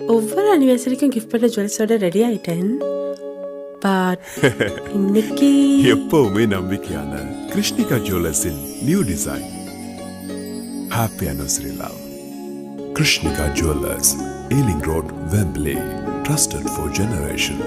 ஒவ்வொரு அனிவர்சரிக்கும் கிஃப்ட் பண்ண ஜுவல்ஸோட ரெடி ஆயிட்டேன். பட் இன்னைக்கு எப்பவுமே நம்பிக்கையான கிருஷ்ணிகா ஜுவல்லர்ஸின் new design. Happy anniversary love. Krishnika jewellers, Ealing Road, Wembley. Trusted for generation.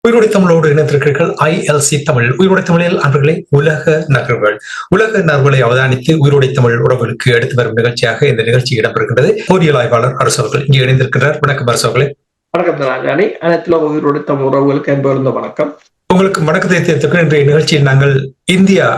உயிரோடை தமிழோடு இணைந்திருக்கிறீர்கள் ILC தமிழ். உயிரோடை தமிழில் அன்பர்களே, உலக நகர்வுகள். உலக நகர்வுகளை அவதானித்து உயிரோடை தமிழ் உறவுகளுக்கு எடுத்து வரும் நிகழ்ச்சியாக இந்த நிகழ்ச்சி இடம்பெறுகின்றது. பொறியியல் ஆய்வாளர் அரசு அவர்கள் இங்கே இணைந்திருக்கிறார். வணக்கம் அரசு அவர்களே. வணக்கம் ராஜானி. அனைத்துல உயிரோடை தமிழ் உறவுகளுக்கு அன்பார்ந்த வணக்கம். உங்களுக்கு வணக்கத்தை தெரிவித்துக் இன்றைய நிகழ்ச்சியில் நாங்கள் இந்தியா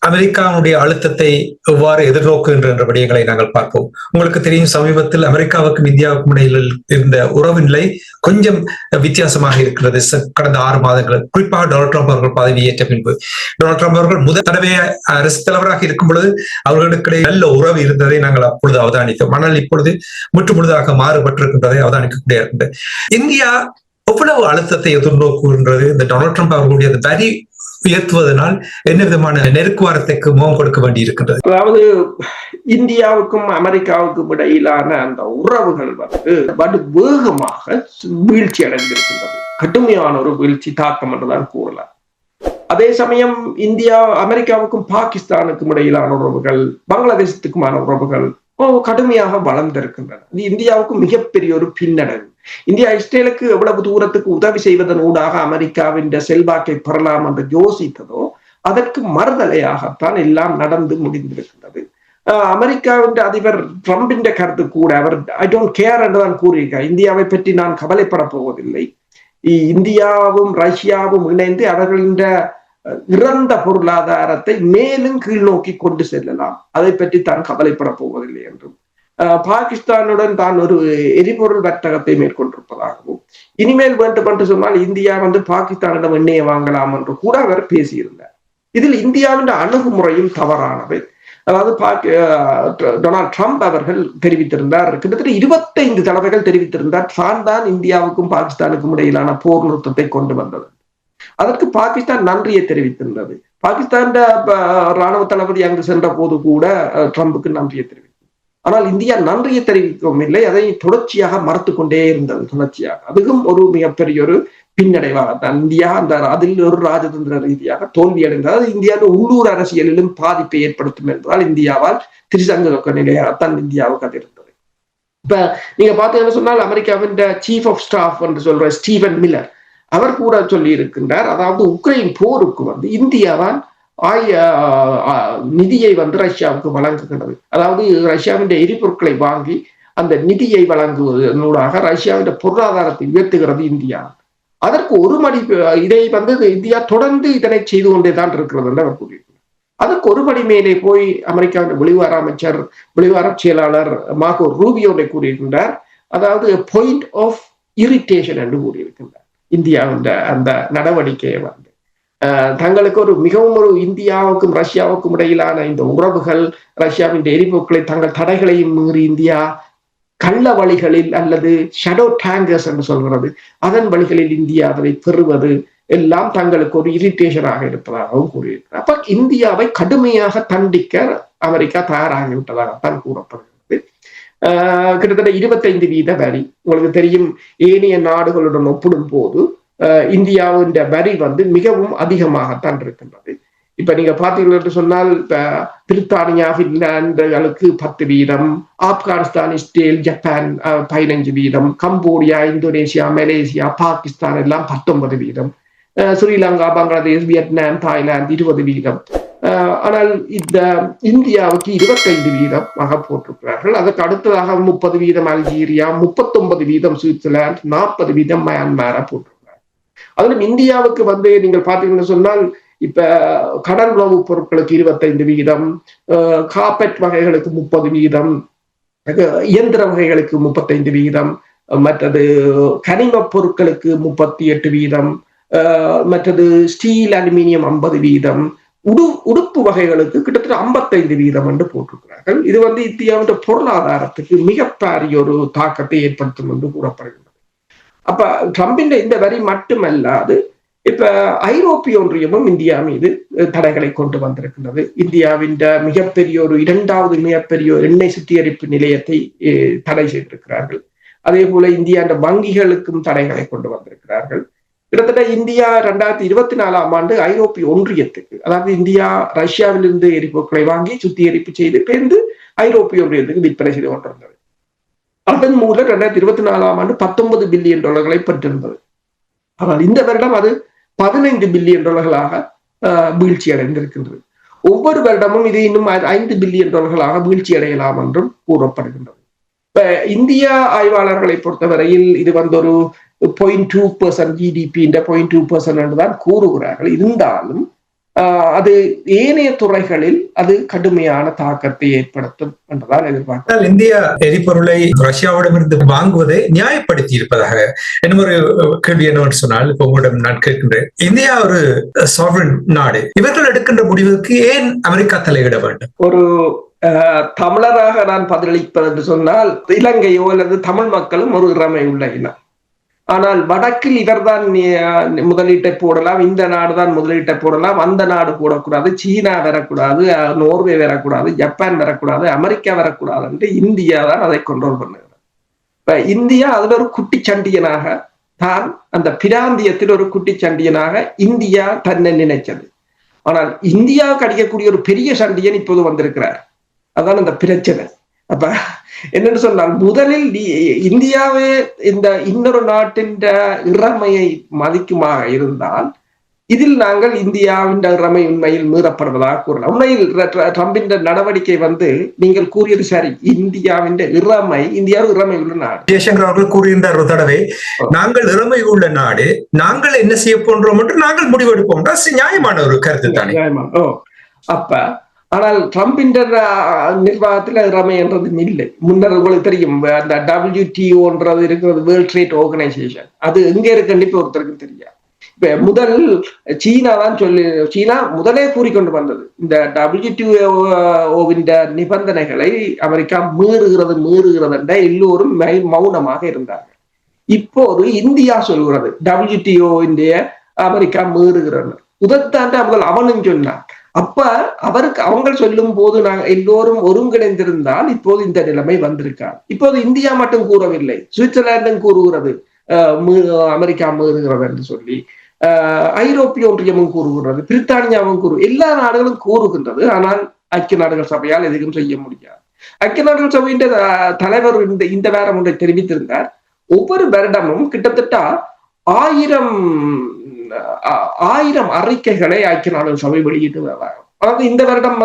அமெரிக்காவுடைய அழுத்தத்தை எவ்வாறு எதிர்நோக்குகின்ற என்ற விடயங்களை நாங்கள் பார்ப்போம். உங்களுக்கு தெரியும், சமீபத்தில் அமெரிக்காவுக்கும் இந்தியாவுக்கும் இடையில் இருந்த உறவு நிலை கொஞ்சம் வித்தியாசமாக இருக்கிறது. கடந்த 6 மாதங்கள், குறிப்பாக டொனால்ட் ட்ரம்ப் அவர்கள் பதவியேற்ற பின்பு, டொனால்ட் ட்ரம்ப் அவர்கள் முதல் தடவை அரசு தலைவராக இருக்கும் பொழுது அவர்களுக்கிடையே நல்ல உறவு இருந்ததை நாங்கள் அப்பொழுது அவதானித்தோம். ஆனால் இப்பொழுது முற்றுமுழுதாக மாறுபட்டிருக்கின்றதை அவதானிக்கக்கூடிய இருக்கின்றது. இந்தியா எவ்வளவு அழுத்தத்தை எதிர்நோக்குகின்றது? இந்த டொனால்ட் ட்ரம்ப் அவர்களுடைய வரி உயர்த்துவதனால் என்ன விதமான நெருக்குவாரத்துக்கு முகம் கொடுக்க வேண்டி இருக்கின்றது? அதாவது இந்தியாவுக்கும் அமெரிக்காவுக்கும் இடையிலான அந்த உறவுகள் வந்து வேகமாக வீழ்ச்சி அடைந்திருக்கின்றது. கடுமையான ஒரு வீழ்ச்சி தாக்கம் என்றுதான் கூறலாம். அதே சமயம் இந்தியா அமெரிக்காவுக்கும் பாகிஸ்தானுக்கும் இடையிலான உறவுகள், பங்களாதேசத்துக்குமான உறவுகள் கடுமையாக வளர்ந்திருக்கின்றன. இது இந்தியாவுக்கு மிகப்பெரிய ஒரு பின்னடைவு. இந்தியா இஸ்ரேலுக்கு எவ்வளவு தூரத்துக்கு உதவி செய்வதன் ஊடாக அமெரிக்காவின் செல்வாக்கை பெறலாம் என்று யோசித்ததோ அதற்கு மறுதலையாகத்தான் எல்லாம் நடந்து முடிந்திருக்கின்றது. அமெரிக்காவின் அதிபர் ட்ரம்பின் கருத்து கூட, அவர் ஐ டோன்ட் கேர் என்றுதான் கூறியிருக்கார். இந்தியாவை பற்றி நான் கவலைப்பட போவதில்லை. இந்தியாவும் ரஷ்யாவும் இணைந்து அவர்களின் இறந்த பொருளாதாரத்தை மேலும் கீழ் நோக்கி கொண்டு செல்லலாம், அதை பற்றி தான் கவலைப்பட போவதில்லை என்றும், பாகிஸ்தானுடன் தான் ஒரு எரிபொருள் வர்த்தகத்தை மேற்கொண்டிருப்பதாகவும், இனிமேல் வேண்டும் என்று சொன்னால் இந்தியா வந்து பாகிஸ்தானிடம் எண்ணெயை வாங்கலாம் என்று கூட அவர் பேசியிருந்தார். இதில் இந்தியாவின் அணுகுமுறையும் தவறானது. அதாவது டொனால்ட் ட்ரம்ப் அவர்கள் தெரிவித்திருந்தார், கிட்டத்தட்ட 25 தடவைகள் தெரிவித்திருந்தார், தான் இந்தியாவுக்கும் பாகிஸ்தானுக்கும் இடையிலான போர் நிறுத்தத்தை கொண்டு வந்தது. அதற்கு பாகிஸ்தான் நன்றியை தெரிவித்திருந்தது. பாகிஸ்தான் ராணுவ தளபதி அங்கு சென்ற போது கூட ட்ரம்புக்கு நன்றியை தெரிவித்தது. ஆனால் இந்தியா நன்றியை தெரிவிக்கவும் இல்லை, அதை தொடர்ச்சியாக மறுத்து கொண்டே இருந்தது. தொடர்ச்சியாக அதுவும் ஒரு மிகப்பெரிய ஒரு பின்னடைவாகத்தான் இந்தியா அதில் ஒரு ராஜதந்திர ரீதியாக தோல்வி அடைந்தது. இந்தியாவின் உள்ளூர் அரசியலிலும் பாதிப்பை ஏற்படுத்தும் என்பதால் இந்தியாவால் திரிசங்க நிலையாகத்தான் இந்தியாவுக்கு அது இருந்தது. இப்ப நீங்க பார்த்தீங்கன்னு சொன்னால், அமெரிக்காவின் சீஃப் ஆஃப் ஸ்டாஃப் என்று சொல்ற ஸ்டீவன் மில்லர் அவர் கூட சொல்லி இருக்கின்றார், அதாவது உக்ரைன் போருக்கு வந்து இந்தியாவால் நிதியை வந்து ரஷ்யாவுக்கு வழங்குகிறது. அதாவது ரஷ்யாவின் எரிபொருட்களை வாங்கி அந்த நிதியை வழங்குவதனூடாக ரஷ்யாவின் பொருளாதாரத்தை உயர்த்துகிறது இந்தியா. அதற்கு ஒரு மணி இதை வந்து இந்தியா தொடர்ந்து இதனை செய்து கொண்டேதான் இருக்கிறது என்று அவர் கூறியிருக்கிறார். அதற்கு ஒரு படி மேலே போய் அமெரிக்காவின் வெளிவார செயலாளர் மார்கோ ரூபியோவை கூறியிருக்கின்றார், அதாவது பாயிண்ட் ஆஃப் இரிட்டேஷன் என்று கூறியிருக்கின்றார். இந்தியாவின் அந்த நடவடிக்கையை வந்து தங்களுக்கு ஒரு மிகவும் ஒரு இந்தியாவுக்கும் ரஷ்யாவுக்கும் இடையிலான இந்த உறவுகள், ரஷ்யாவின் எரிபொருட்களை தங்கள் தடைகளையும் மீறி இந்தியா கள்ள வழிகளில் அல்லது ஷடோ டேங்கர்ஸ் என்று சொல்கிறது, அதன் வழிகளில் இந்தியா அதை பெறுவது எல்லாம் தங்களுக்கு ஒரு இரிட்டேஷனாக இருப்பதாகவும் கூறியிருக்கிறார். அப்ப இந்தியாவை கடுமையாக தண்டிக்க அமெரிக்கா தயாராகிவிட்டதாகத்தான் கூறப்படுகிறது. கிட்டத்தட்ட 25% வரி. உங்களுக்கு தெரியும், ஏனைய நாடுகளுடன் ஒப்பிடும் போது இந்தியாவின் வரி வந்து மிகவும் அதிகமாகத்தான் இருக்கின்றது. இப்ப நீங்க பாத்தீங்கன்னா என்று சொன்னால், பிரித்தானியா, பின்லாந்துகளுக்கு 10%, Afghanistan, Israel, Japan 15%, Cambodia, Indonesia, Malaysia, Pakistan எல்லாம் 19%, ஸ்ரீலங்கா, பங்களாதேஷ், வியட்நாம், தாய்லாந்து 20%. ஆனால் இந்த இந்தியாவுக்கு 25% போட்டிருக்கிறார்கள். அதற்கு அடுத்ததாக 30% அல்ஜீரியா, 39% சுவிட்சர்லாந்து, 40% மயன்மாரா போட்டிருக்கிறார். அதிலும் இந்தியாவுக்கு வந்து நீங்கள் பார்த்தீங்கன்னு சொன்னால் இப்ப கடல் உணவுப் பொருட்களுக்கு 25%, கார்பெட் வகைகளுக்கு 30%, இயந்திர வகைகளுக்கு 35%, மற்றது கனிம பொருட்களுக்கு 38%, மற்றது ஸ்டீல் அலுமினியம் 50%, உடுப்பு வகைகளுக்கு கிட்டத்தட்ட 55% என்று போட்டிருக்கிறார்கள். இது இந்தியாவுடைய பொருளாதாரத்துக்கு மிகப்பெரிய ஒரு தாக்கத்தை ஏற்படுத்தும் என்று கூறப்படுகின்றது. அப்ப ட்ரம்பின் இந்த வரி மட்டுமல்லாது இப்ப ஐரோப்பிய ஒன்றியமும் இந்தியா மீது தடைகளை கொண்டு வந்திருக்கின்றது. இந்தியாவின் மிகப்பெரிய ஒரு 2வது மிகப்பெரிய எண்ணெய் சுத்திகரிப்பு நிலையத்தை தடை செய்திருக்கிறார்கள். அதே போல இந்தியா வங்கிகளுக்கும் தடைகளை கொண்டு வந்திருக்கிறார்கள். கிட்டத்தட்ட இந்தியா 2024 ஐரோப்பிய ஒன்றியத்துக்கு, அதாவது இந்தியா ரஷ்யாவிலிருந்து எரிபொருட்களை வாங்கி சுத்திகரிப்பு செய்து பேர்ந்து ஐரோப்பிய ஒன்றியத்துக்கு விற்பனை செய்து கொண்டிருந்தது. அதன் மூலம் 2024 $19 பில்லியன் பெற்றிருந்தது. ஆனால் இந்த வருடம் அது $15 பில்லியன் வீழ்ச்சி அடைந்திருக்கின்றது. ஒவ்வொரு வருடமும் இது இன்னும் $5 பில்லியன் வீழ்ச்சி அடையலாம் என்றும் கூறப்படுகின்றது. இப்ப இந்திய ஆய்வாளர்களை பொறுத்தவரையில் இது ஒரு 0.2% GDP 0.2% என்றுதான் கூறுகிறார்கள். இருந்தாலும் அது ஏனைய துறைகளில் அது கடுமையான தாக்கத்தை ஏற்படுத்தும் என்றுதான் எதிர்பார்க்கிறார். இந்தியா எரிபொருளை ரஷ்யாவிடமிருந்து வாங்குவதை நியாயப்படுத்தி இருப்பதாக என்ன ஒரு கேள்வி என்னவென்று சொன்னால், இப்ப உங்களிடம் நான் கேட்கின்றேன், இந்தியா ஒரு சாவரன் நாடு, இவர்கள் எடுக்கின்ற முடிவுக்கு ஏன் அமெரிக்கா தலையிட வேண்டும்? ஒரு தமிழராக நான் பதிலளிப்பது என்று சொன்னால், இலங்கையோ அல்லது தமிழ் மக்களும் ஒரு இறமை உள்ள இனம். ஆனால் வடக்கில் இவர்தான் முதலீட்டை போடலாம், இந்த நாடுதான் முதலீட்டை போடலாம், அந்த நாடு போடக்கூடாது, சீனா வரக்கூடாது, நோர்வே வரக்கூடாது, ஜப்பான் வரக்கூடாது, அமெரிக்கா வரக்கூடாது என்று இந்தியா தான் அதை கண்ட்ரோல் பண்ணுகிறது. இப்ப இந்தியா அதுல ஒரு குட்டி சண்டியனாக தான், அந்த பிராந்தியத்தில் ஒரு குட்டி சண்டியனாக இந்தியா தன்னை நினைச்சது. ஆனால் இந்தியாவுக்கு அடிக்கக்கூடிய ஒரு பெரிய சண்டியன் இப்போது வந்திருக்கிறார். அதான் அந்த பிரச்சனை. அப்ப என்னன்னு சொன்னால், முதலில் இந்தியாவே இந்த இன்னொரு நாட்டின் இறமையை மதிக்குமாக இருந்தால் இதில் நாங்கள் இந்தியாவின் இறமை உண்மையில் மீறப்படுவதாக கூறலாம். உண்மையில் ட்ரம்பின் நடவடிக்கை நீங்கள் கூறியது சரி, இந்தியாவின் இறமை, இந்தியாவில் இறமை உள்ள நாடு. ஜெய்சங்கர் அவர்கள் கூறுகின்றார் ஒரு தடவை, நாங்கள் இறமை உள்ள நாடு, நாங்கள் என்ன செய்ய போன்றோம் என்று நாங்கள் முடிவெடுப்போம். நியாயமான ஒரு கருத்து தானே. அப்ப ஆனால் ட்ரம்பின் நிர்வாகத்தில் இறமை என்றது இல்லை. முன்னர் உங்களுக்கு தெரியும், அந்த WTO இருக்கிறது, வேர்ல்ட் ட்ரேட் ஆர்கனைசேஷன், அது எங்க இருக்குன்னு இப்ப ஒருத்தருக்கு தெரியாது. இப்ப முதல் சீனா தான் சீனா முதலே கூறிக்கொண்டு வந்தது, இந்த WTO நிபந்தனைகளை அமெரிக்கா மீறுகிறது என்ற எல்லோரும் மௌனமாக இருந்தார்கள். இப்போது இந்தியா சொல்கிறது WTO அமெரிக்கா மீறுகிறது. உதத்தாண்டு அவனும் சொன்னான். அப்ப அவங்க சொல்லும் போது நாங்கள் எல்லோரும் ஒருங்கிணைந்திருந்தால் இப்போது இந்த நிலைமை வந்திருக்காது. இப்போது இந்தியா மட்டும் கூறவில்லை, சுவிட்சர்லாண்டும் கூறுகிறது அமெரிக்கா மீறுகிறது என்று சொல்லி, ஐரோப்பிய ஒன்றியமும் கூறுகிறது, பிரித்தானியாவும் எல்லா நாடுகளும் கூறுகின்றது. ஆனால் ஐக்கிய நாடுகள் சபையால் எதுவும் செய்ய முடியாது. ஐக்கிய நாடுகள் சபையின் தலைவர் இந்த வாரம் ஒன்றை தெரிவித்திருந்தார். ஒவ்வொரு வருடமும் கிட்டத்தட்ட 1000 அறிக்கைகளை ஐக்கிய நாடுகள் சபை வெளியிட்டு வருவாங்க. அதாவது இந்த வருடம்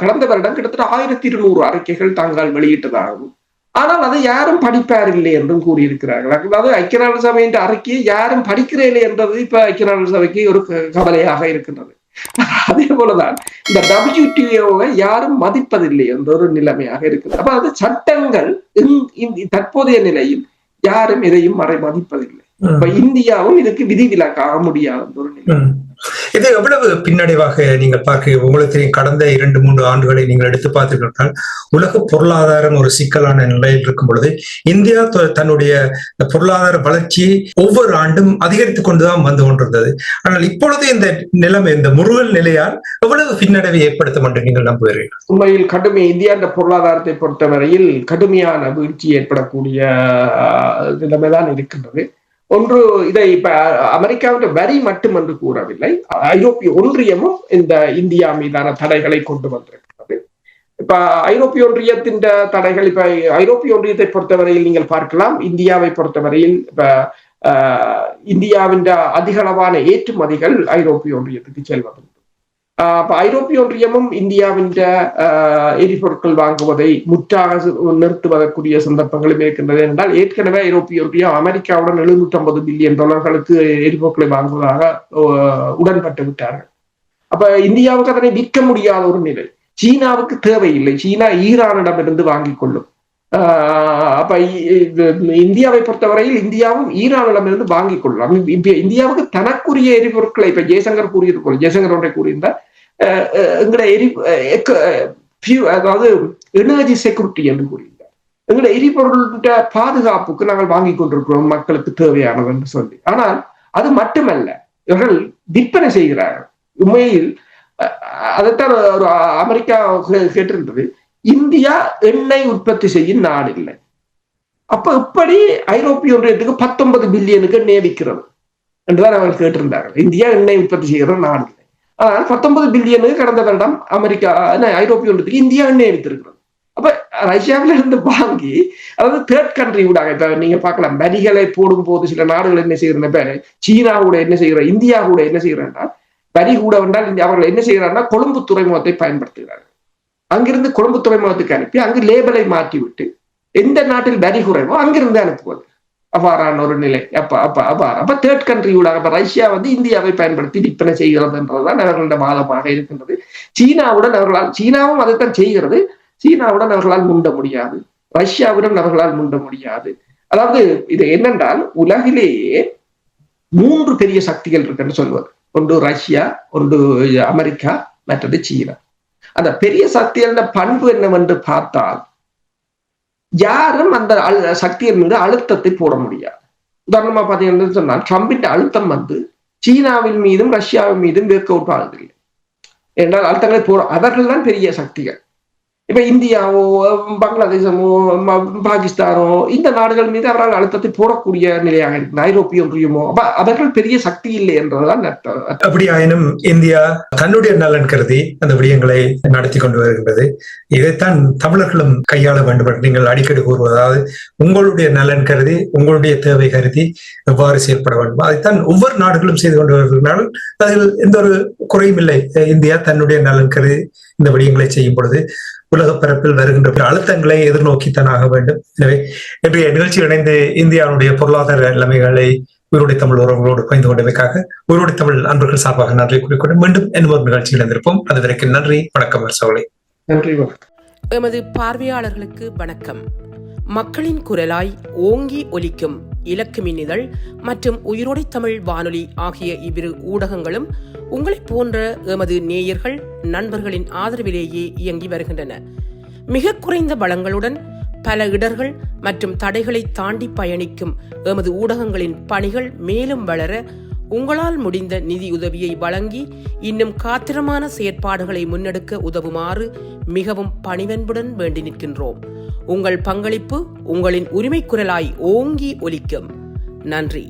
கடந்த வருடம் கிட்டத்தட்ட 1200 அறிக்கைகள் தாங்கள் வெளியிட்டதாகும். ஆனால் அதை யாரும் படிப்பார் இல்லை என்றும் கூறியிருக்கிறார்கள். அதாவது ஐக்கிய நாடுகள் சபையின் அறிக்கையை யாரும் படிக்கிறேன் என்றது இப்ப ஐக்கிய நாடுகள் சபைக்கு ஒரு கவலையாக இருக்கின்றது. அதே போலதான் இந்த WTO-வை யாரும் மதிப்பதில்லை என்ற ஒரு நிலைமையாக இருக்குது. அப்ப அது சட்டங்கள் தற்போதைய நிலையில் யாரும் எதையும் மதிப்பதில்லை. இப்ப இந்தியாவும் இதுக்கு விதிவிலக்காக முடியாத ஒரு நிலை. இது எவ்வளவு பின்னடைவாக நீங்கள் பார்க்க, உங்களுக்கு தெரியும், கடந்த 2-3 ஆண்டுகளை நீங்கள் எடுத்து பார்த்தீர்கள், உலக பொருளாதாரம் ஒரு சிக்கலான நிலையில் இருக்கும் பொழுது இந்தியா தன்னுடைய பொருளாதார வளர்ச்சியை ஒவ்வொரு ஆண்டும் அதிகரித்துக் கொண்டுதான் வந்து கொண்டிருந்தது. ஆனால் இப்பொழுது இந்த நிலைமை, இந்த முருகல் நிலையால் எவ்வளவு பின்னடைவை ஏற்படுத்தும் என்று நீங்கள் நம்புகிறீர்கள்? உண்மையில் இந்தியா பொருளாதாரத்தை பொறுத்தவரையில் கடுமையான வீழ்ச்சி ஏற்படக்கூடிய நிலைமைதான் இருக்கின்றது. ஒன்று, இதை இப்ப அமெரிக்காவின் வரி மட்டும் என்று கூறவில்லை, ஐரோப்பிய ஒன்றியமும் இந்த இந்தியா மீதான தடைகளை கொண்டு வந்திருக்கிறது. இப்ப ஐரோப்பிய ஒன்றியத்தின் தடைகள், இப்ப ஐரோப்பிய ஒன்றியத்தை பொறுத்தவரையில் நீங்கள் பார்க்கலாம், இந்தியாவை பொறுத்தவரையில் இப்ப இந்தியாவின் அதிகளவான ஏற்றுமதிகள் ஐரோப்பிய ஒன்றியத்துக்கு செல்வதுண்டு. ஐரோப்பிய ஒன்றியமும் இந்தியாவின் எரிபொருட்கள் வாங்குவதை முற்றாக நிறுத்துவதற்குரிய சந்தர்ப்பங்களும் இருக்கின்றது என்றால் ஏற்கனவே ஐரோப்பிய ஒன்றியம் அமெரிக்காவுடன் $750 பில்லியன் எரிபொருட்களை வாங்குவதாக உடன்பட்டு விட்டார்கள். அப்ப இந்தியாவுக்கு அதனை விற்க முடியாத ஒரு நிலை. சீனாவுக்கு தேவையில்லை, சீனா ஈரானிடமிருந்து வாங்கிக் கொள்ளும். அப்ப இந்தியாவை பொறுத்தவரையில் இந்தியாவும் ஈரானிடமிருந்து வாங்கிக் கொள்ளலாம். இந்தியாவுக்கு தனக்குரிய எரிபொருட்களை இப்ப ஜெய்சங்கர் கூறியது போல, ஜெய்சங்கர் ஒன்றை கூறியிருந்தார், அதாவது எனர்ஜி செக்யூரிட்டி என்று கூறியிருந்தார். எங்களுடைய எரிபொருள் பாதுகாப்புக்கு நாங்கள் வாங்கி கொண்டிருக்கிறோம் மக்களுக்கு தேவையானது என்று சொல்லி. ஆனால் அது மட்டுமல்ல, இவர்கள் விற்பனை செய்கிறார்கள். உண்மையில் அதைத்தான் ஒரு அமெரிக்கா கேட்டிருந்தது, இந்தியா எண்ணெய் உற்பத்தி செய்யும் நாடு இல்லை. அப்ப இப்படி ஐரோப்பிய ஒன்றியத்துக்கு 19 பில்லியனுக்கு எண்ணெய் விற்கிறது என்றுதான் அவர்கள் கேட்டிருந்தார்கள். இந்தியா எண்ணெய் உற்பத்தி செய்கிற நாடு இல்லை. ஆனால் 19 பில்லியனுக்கு கடந்த வருடம் அமெரிக்கா ஐரோப்பிய ஒன்றியத்துக்கு இந்தியா எண்ணெய் வித்திருக்கிறது. அப்ப ரஷ்யாவில இருந்து வாங்கி, அதாவது தேர்ட் கண்ட்ரி ஊடாக இப்ப நீங்க பார்க்கலாம், வரிகளை போடும் போது சில நாடுகள் என்ன செய்யறேன், சீனா கூட என்ன செய்யற, இந்தியா கூட என்ன செய்யறேன்னா வரி கூட வந்தால் அவர்கள் என்ன செய்யறாங்கன்னா கொழும்பு துறைமுகத்தை பயன்படுத்துகிறார்கள். அங்கிருந்து கொழும்பு துறைமுகத்துக்கு அனுப்பி அங்கு லேபலை மாற்றி விட்டு எந்த நாட்டில் வரி குறைவோ அங்கிருந்து அனுப்புவது, அவ்வாறான ஒரு நிலை. அப்ப தேர்ட் கண்ட்ரி ஊடாக ரஷ்யா இந்தியாவை பயன்படுத்தி விற்பனை செய்கிறது என்றதுதான் அவர்களுடைய வாதமாக இருக்கின்றது. சீனாவும் அதைத்தான் செய்கிறது. சீனாவுடன் அவர்களால் முண்ட முடியாது, ரஷ்யாவுடன் அவர்களால் முண்ட முடியாது. அதாவது இது என்னென்றால் உலகிலேயே 3 பெரிய சக்திகள் இருக்குன்னு சொல்வது. ஒன்று ரஷ்யா, ஒன்று அமெரிக்கா, மற்றது சீனா. அந்த பெரிய சக்திகள பண்பு என்னவென்று பார்த்தால் யாரும் அந்த சக்தியின் மீது அழுத்தத்தை போட முடியாது. உதாரணமா பாத்தீங்கன்னு சொன்னால் ட்ரம்பின் அழுத்தம் சீனாவின் மீதும் ரஷ்யாவின் மீதும் ஒர்க் அவுட் ஆகுதில்லை என்றால் அழுத்தங்களை அவர்கள் தான் பெரிய சக்திகள். இப்ப இந்தியாவோ பங்களாதேசமோ பாகிஸ்தானோ இந்த நாடுகள் மீது அவரால் அழுத்தத்தை போடக்கூடிய நிலையாக இருக்கு. ஐரோப்பிய ஒன்றியமோ அவர்கள் பெரிய சக்தி இல்லை என்றதுதான் அர்த்தம். அப்படியாயினும் இந்தியா தன்னுடைய நலன் கருதி அந்த விடயங்களை நடத்தி கொண்டு வருகின்றது. இதைத்தான் தமிழர்களும் கையாள வேண்டும் என்று நீங்கள் அடிக்கடி கூறுவதாவது, உங்களுடைய நலன் கருதி, உங்களுடைய தேவை கருதி எவ்வாறு செயல்பட வேண்டும், அதைத்தான் ஒவ்வொரு நாடுகளும் செய்து கொண்டு வருகிறார்கள். அதில் எந்த ஒரு குறையும் இல்லை. இந்தியா தன்னுடைய நலன் கருதி இந்த விடயங்களை செய்யும் பொழுது உலக பரப்பில் வருகின்ற அழுத்தங்களை எதிர்நோக்கித்தான் ஆக வேண்டும். எனவே இன்றைய நிகழ்ச்சியில் இணைந்து இந்தியாவுடைய பொருளாதார நிலைமைகளை உயிரோடை தமிழ் உறவுகளோடு பகிர்ந்து கொண்டமைக்காக உயிரோடை தமிழ் அன்பர்கள் சார்பாக நன்றி கூறிக்கொண்டு மீண்டும் இன்னொரு நிகழ்ச்சியில் இருந்திருப்போம். அது வரைக்கும் நன்றி, வணக்கம். நன்றி. எமது பார்வையாளர்களுக்கு வணக்கம். மக்களின் குரலாய் ஓங்கி ஒலிக்கும் இலக்கு மின்னிதழ் மற்றும் உயிரோடை தமிழ் வானொலி ஆகிய இவ்விரு ஊடகங்களும் உங்களைப் போன்ற எமது நேயர்கள் நண்பர்களின் ஆதரவிலேயே இயங்கி வருகின்றன. மிக குறைந்த வளங்களுடன் பல இடர்கள் மற்றும் தடைகளை தாண்டி பயணிக்கும் எமது ஊடகங்களின் பணிகள் மேலும் வளர உங்களால் முடிந்த நிதியுதவியை வழங்கி இன்னும் காத்திரமான செயற்பாடுகளை முன்னெடுக்க உதவுமாறு மிகவும் பணிவன்புடன் வேண்டி நிற்கின்றோம். உங்கள் பங்களிப்பு உங்களின் உரிமை குரலாய் ஓங்கி ஒலிக்கும். நன்றி.